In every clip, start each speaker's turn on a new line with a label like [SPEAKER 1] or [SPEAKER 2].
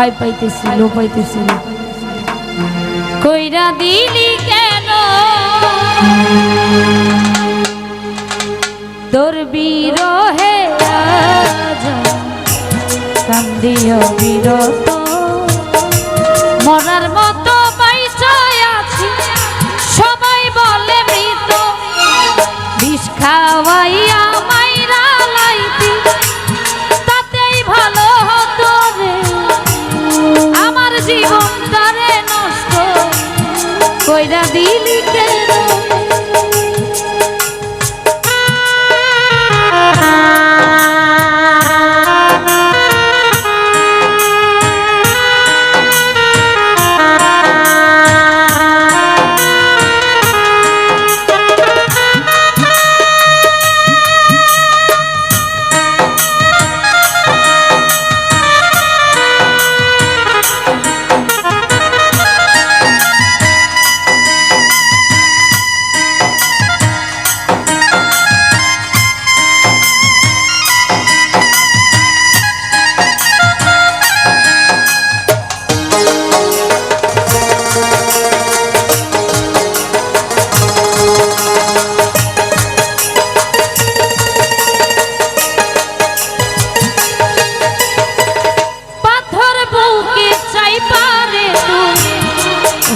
[SPEAKER 1] high পাইতেছি লো পাইতেছি কইরা দিলি কেন তোর বিরহে কান্দিও বিরত মরার মতো বাইচায় আছি সবাই বলে মৃত বিষ খাওয়াইয়া মাইরা লাইতি তাতেই ভালো হতো রে আমার জীবনটারে নষ্ট কইরা দিলি কেন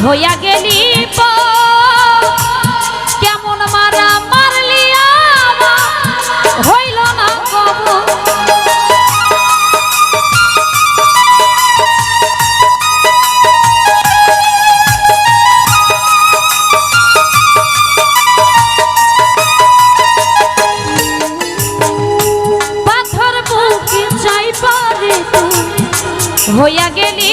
[SPEAKER 1] হইয়া গেলি কেমন মারা মারলি হইল না কব পাথর বুকে চাই পারে হইয়া গেলি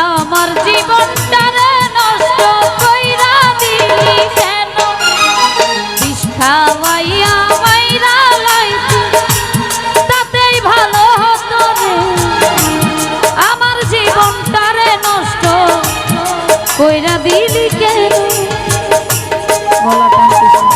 [SPEAKER 1] আমার জীবনটারে নষ্ট কইরা দিলি কেন বিষ খাওয়াইয়া মাইরা লাইতি তাতেই ভালো হতো রে আমার জীবনটারে নষ্ট কইরা দিলি কেন গলা টানতেছে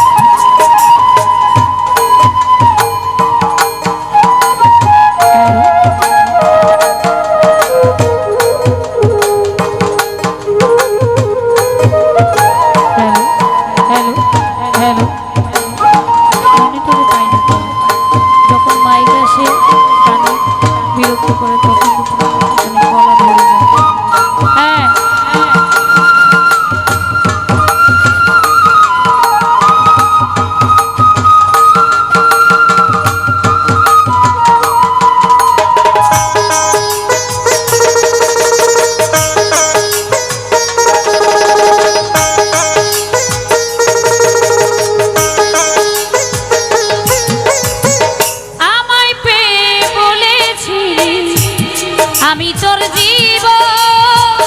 [SPEAKER 1] আমি তোর জীবন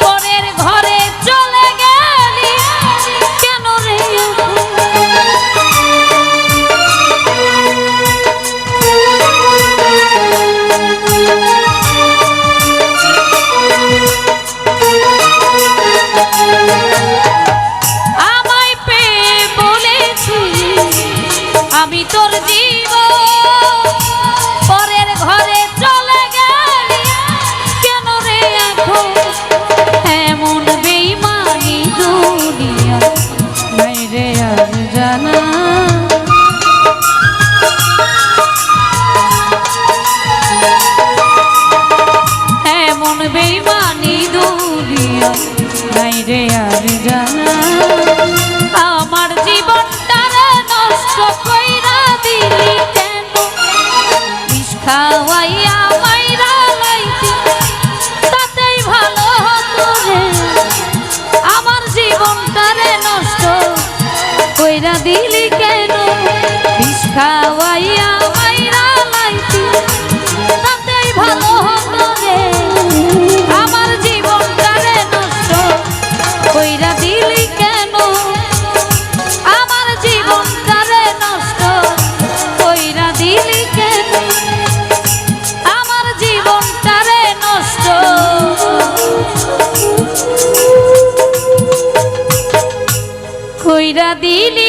[SPEAKER 1] পরের ঘরে চলে গেলি কেন রে আমায় পেয়ে বলেছি আমি তোর জীবন পরের ঘরে চলে গেলি কেন রে এখন এমন বেঈমানি দুনিয়া নাই রে আর জানা এমন বেঈমানি দুনিয়া নাই রে আর জানা আমার জীবনটারে নষ্ট কইরা দিলি কেন বিষ খাওয়াইয়া মাইরা লাইতি তাতেই ভালো হতো রে আমার জীবনটারে নষ্ট কইরা দিলি কইরা দিলি